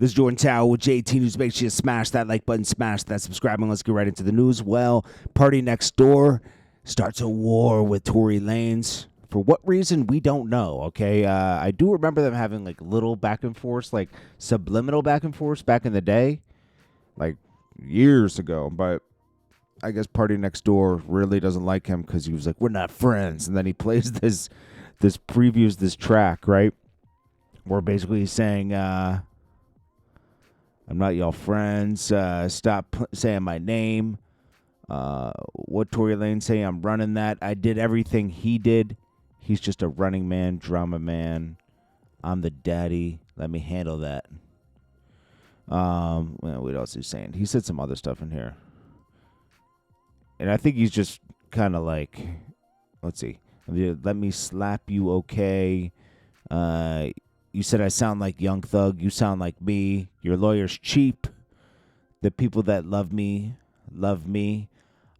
This is Jordan Tower with JT News. Make sure you smash that like button, smash that subscribe, and let's get right into the news. Well, PartyNextDoor starts a war with Tory Lanez. For what reason, we don't know, okay? I do remember them having, like, little back and forth, like, subliminal back and forth back in the day, like, years ago. But I guess PartyNextDoor really doesn't like him because he was like, we're not friends. And then he plays this previews this track, right? Where basically he's saying, I'm not y'all friends. Stop saying my name. What Tory Lanez say? I'm running that. I did everything he did. He's just a running man, drama man. I'm the daddy. Let me handle that. What else is he saying? He said some other stuff in here. And I think he's just kind of like, let's see. Let me slap you, okay? You said I sound like Young Thug. You sound like me. Your lawyer's cheap. The people that love me, love me.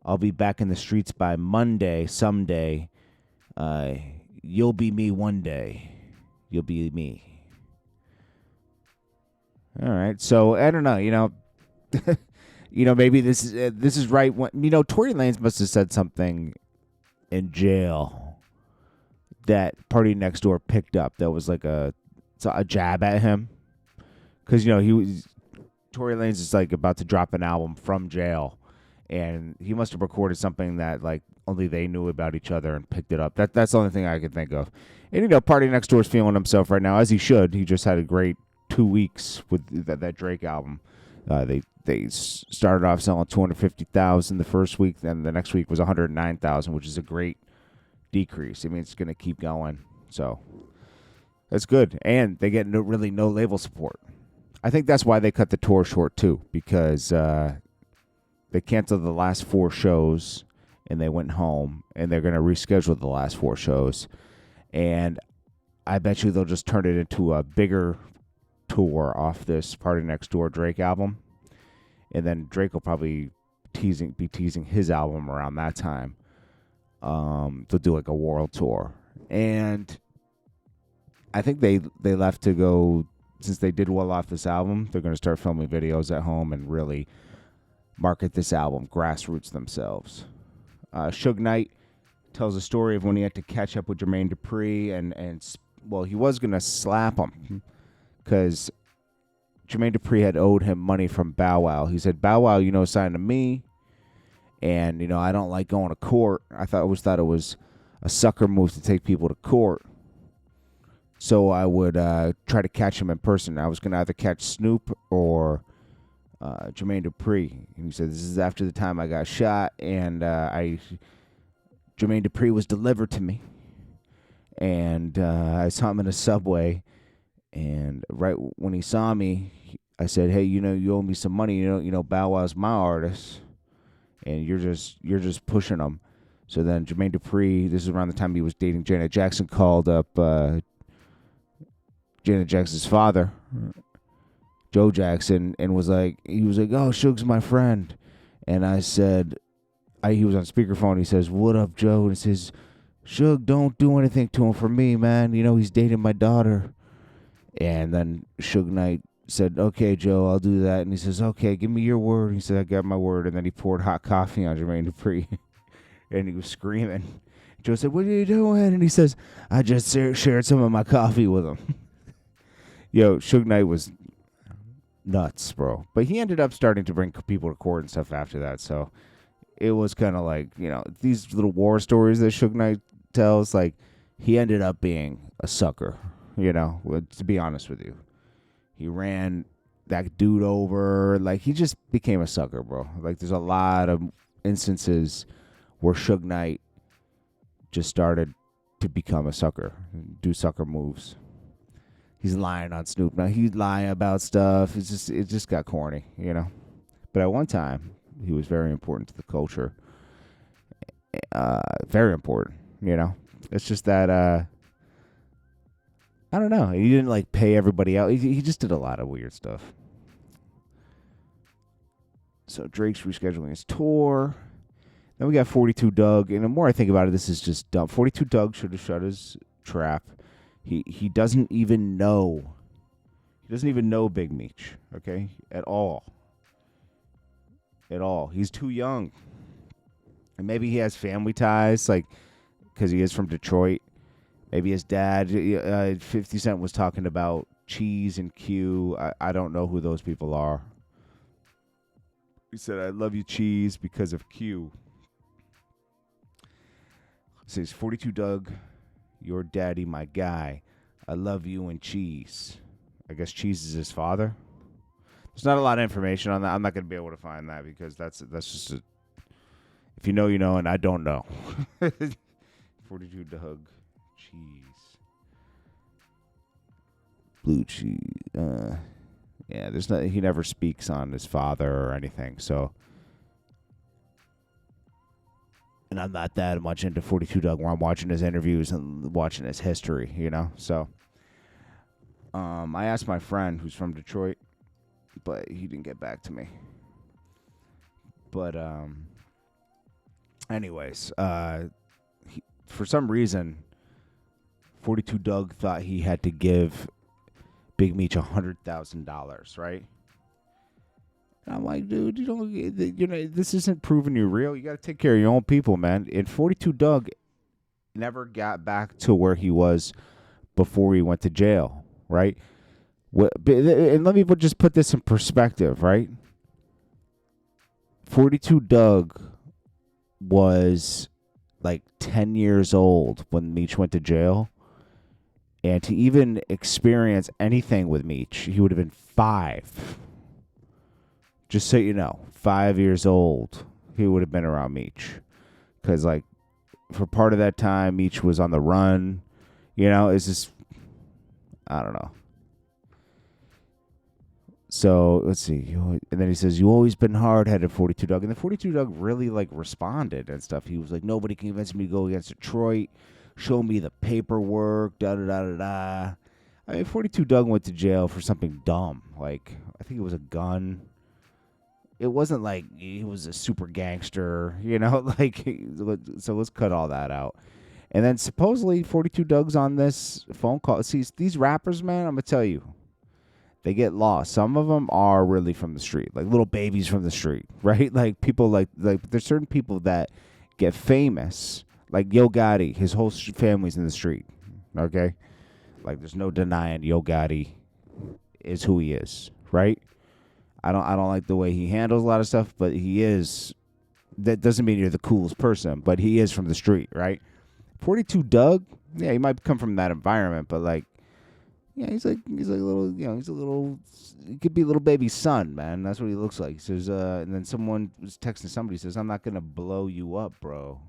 I'll be back in the streets by Monday, someday. You'll be me one day. You'll be me. All right. So I don't know. Maybe this is right. When Tory Lanez must have said something in jail that PartyNextDoor picked up. That was like a jab at him, because Tory Lanez is like about to drop an album from jail. And he must have recorded something that, like, only they knew about each other and picked it up. That's the only thing I can think of. And, PartyNextDoor's feeling himself right now, as he should. He just had a great 2 weeks with that Drake album. They started off selling 250,000 the first week, then the next week was 109,000, which is a great decrease. I mean, it's going to keep going. So that's good. And they get really no label support. I think that's why they cut the tour short, too, because they canceled the last 4 shows, and they went home, and they're going to reschedule the last 4 shows. And I bet you they'll just turn it into a bigger tour off this PartyNextDoor Drake album. And then Drake will probably be teasing his album around that time. They'll do like a world tour. And I think they left to go, since they did well off this album, they're going to start filming videos at home and really market this album, grassroots themselves. Suge Knight tells a story of when he had to catch up with Jermaine Dupri, and he was going to slap him because Jermaine Dupri had owed him money from Bow Wow. He said, Bow Wow, signed to me, and, I don't like going to court. I always thought it was a sucker move to take people to court. So I would try to catch him in person. I was going to either catch Snoop or Jermaine Dupri. And he said, this is after the time I got shot, and Jermaine Dupri was delivered to me. And I saw him in a subway, and right when he saw me, I said, hey, you owe me some money. Bow Wow's my artist, and you're just pushing him. So then Jermaine Dupri, this is around the time he was dating Janet Jackson, called up Janet Jackson's father, Joe Jackson, and he was like, oh, Suge's my friend. And I said, he was on speakerphone. He says, what up, Joe? And he says, Suge, don't do anything to him for me, man. He's dating my daughter. And then Suge Knight said, okay, Joe, I'll do that. And he says, okay, give me your word. He said, I got my word. And then he poured hot coffee on Jermaine Dupri. And he was screaming. Joe said, what are you doing? And he says, I just shared some of my coffee with him. Suge Knight was nuts, bro. But he ended up starting to bring people to court and stuff after that. So it was kind of like, these little war stories that Suge Knight tells, like, he ended up being a sucker, to be honest with you. He ran that dude over. Like, he just became a sucker, bro. Like, there's a lot of instances where Suge Knight just started to become a sucker, do sucker moves. He's lying on Snoop. Now, he's lying about stuff. It just got corny, But at one time, he was very important to the culture. Very important, It's just that, I don't know. He didn't, pay everybody out. He just did a lot of weird stuff. So Drake's rescheduling his tour. Then we got 42 Dugg. And the more I think about it, this is just dumb. 42 Dugg should have shut his trap. He doesn't even know doesn't even know Big Meech, okay, at all. At all. He's too young. And maybe he has family ties, like, because he is from Detroit. Maybe his dad, 50 Cent was talking about Cheese and Q. I don't know who those people are. He said, I love you, Cheese, because of Q. It says, 42 Dugg, your daddy, my guy. I love you and Cheese. I guess Cheese is his father. There's not a lot of information on that. I'm not going to be able to find that because that's just a, if you know, you know, and I don't know. 42 Dugg, Cheese. Blue cheese. Yeah, there's no. He never speaks on his father or anything. So, and I'm not that much into 42 Dugg where I'm watching his interviews and watching his history. You know. So, I asked my friend who's from Detroit, but he didn't get back to me. But anyways, for some reason, 42 Dugg thought he had to give Big Meech $100,000, right? And I'm like, dude, you know, this isn't proving you real. You got to take care of your own people, man. And 42 Dugg never got back to where he was before he went to jail, right? And let me just put this in perspective, right? 42 Dugg was like 10 years old when Meech went to jail. And to even experience anything with Meech, he would have been 5. Just so you know, 5 years old, he would have been around Meech. Because, like, for part of that time, Meech was on the run. You know, it's just, I don't know. So, let's see. And then he says, you always been hard-headed, 42 Dugg. And the 42 Dugg really, like, responded and stuff. He was like, nobody can convince me to go against Detroit. Show me the paperwork, da-da-da-da-da. I mean, 42 Dugg went to jail for something dumb. Like, I think it was a gun. It wasn't like he was a super gangster, you know? Like, so let's cut all that out. And then supposedly 42 Dugg's on this phone call. See, these rappers, man, I'm going to tell you, they get lost. Some of them are really from the street, like little babies from the street, right? Like, people like there's certain people that get famous. Like Yo Gotti, his whole family's in the street, okay? Like, there's no denying Yo Gotti is who he is, right? I don't like the way he handles a lot of stuff, but he is. That doesn't mean you're the coolest person, but he is from the street, right? 42 Dugg, yeah, he might come from that environment, but like, yeah, he's like a little, you know, he could be a little baby son, man. That's what he looks like. He says, and then someone was texting somebody, says, I'm not gonna blow you up, bro.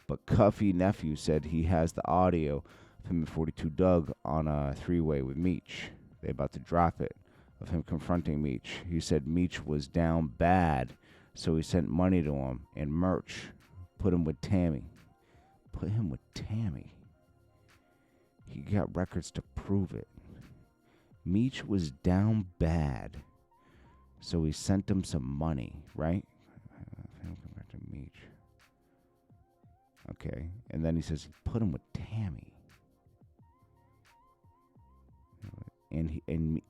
But Cuffy nephew said he has the audio of him and 42 Dugg on a 3-way with Meech. They about to drop it, of him confronting Meech. He said Meech was down bad, so he sent money to him and merch. Put him with Tammy. Put him with Tammy. He got records to prove it. Meech was down bad, so he sent him some money, right? Meech. Okay, and then he says, put him with Tammy. And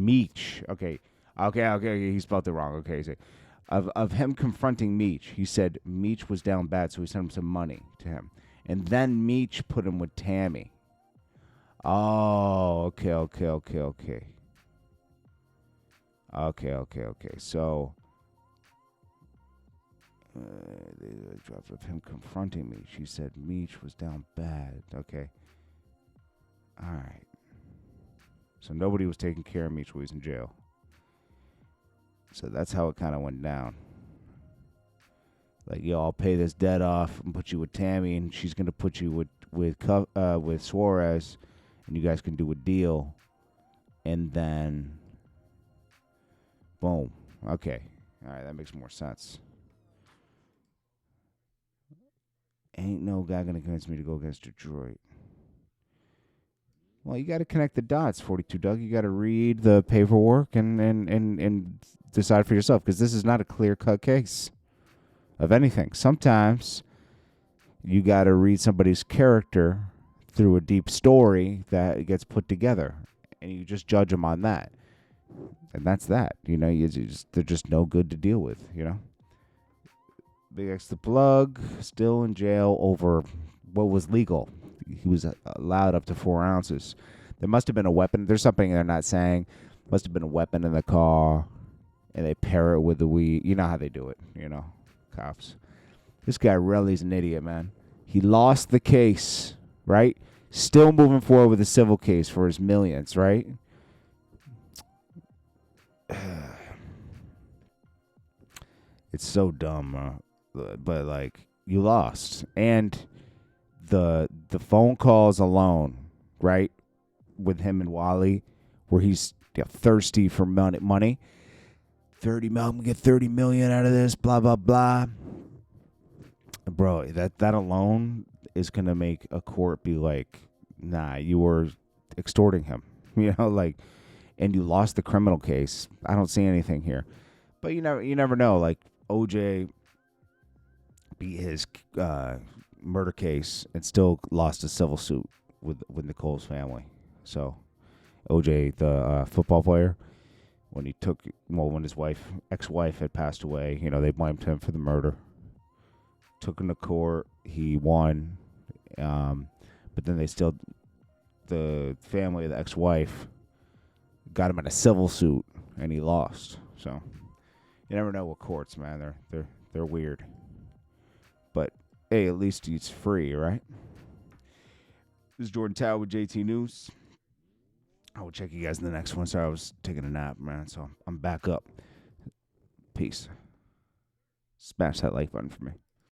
Meech. Okay, he spelled it wrong. Okay, so of him confronting Meech, he said Meech was down bad, so he sent him some money to him. And then Meech put him with Tammy. Oh, okay. So, they dropped of him confronting Meech. She said Meech was down bad. Okay. All right. So nobody was taking care of Meech while he was in jail. So that's how it kind of went down. Like, yo, I'll pay this debt off and put you with Tammy, and she's gonna put you with Suarez, and you guys can do a deal. And then, boom. Okay. All right, that makes more sense. Ain't no guy gonna convince me to go against Detroit. Well, you got to connect the dots, 42 Dugg. You got to read the paperwork and decide for yourself, because this is not a clear-cut case of anything. Sometimes you got to read somebody's character through a deep story that gets put together. and you just judge them on that, and that's that. They're just no good to deal with. Big X the Plug still in jail over what was legal. He was allowed up to 4 ounces. There must have been a weapon. There's something they're not saying. Must have been a weapon in the car, and they pair it with the weed. You know how they do it. Cops. This guy really's an idiot, man. He lost the case, right? Still moving forward with a civil case for his millions, right? It's so dumb, but like you lost, and the phone calls alone, right, with him and Wally, where he's thirsty for money. 30 million, I'm gonna get 30 million out of this, blah blah blah. Bro, that alone is gonna make a court be like, nah, you were extorting him, and you lost the criminal case. I don't see anything here, but you never know. Like OJ beat his murder case and still lost a civil suit with Nicole's family. So OJ, the football player, when his ex-wife had passed away, they blamed him for the murder. Took him to court. He won. But then the family of the ex-wife got him in a civil suit, and he lost. So you never know with courts, man. They're weird. But hey, at least he's free, right? This is Jordan Tower with JT News. I will check you guys in the next one. Sorry, I was taking a nap, man. So I'm back up. Peace. Smash that like button for me.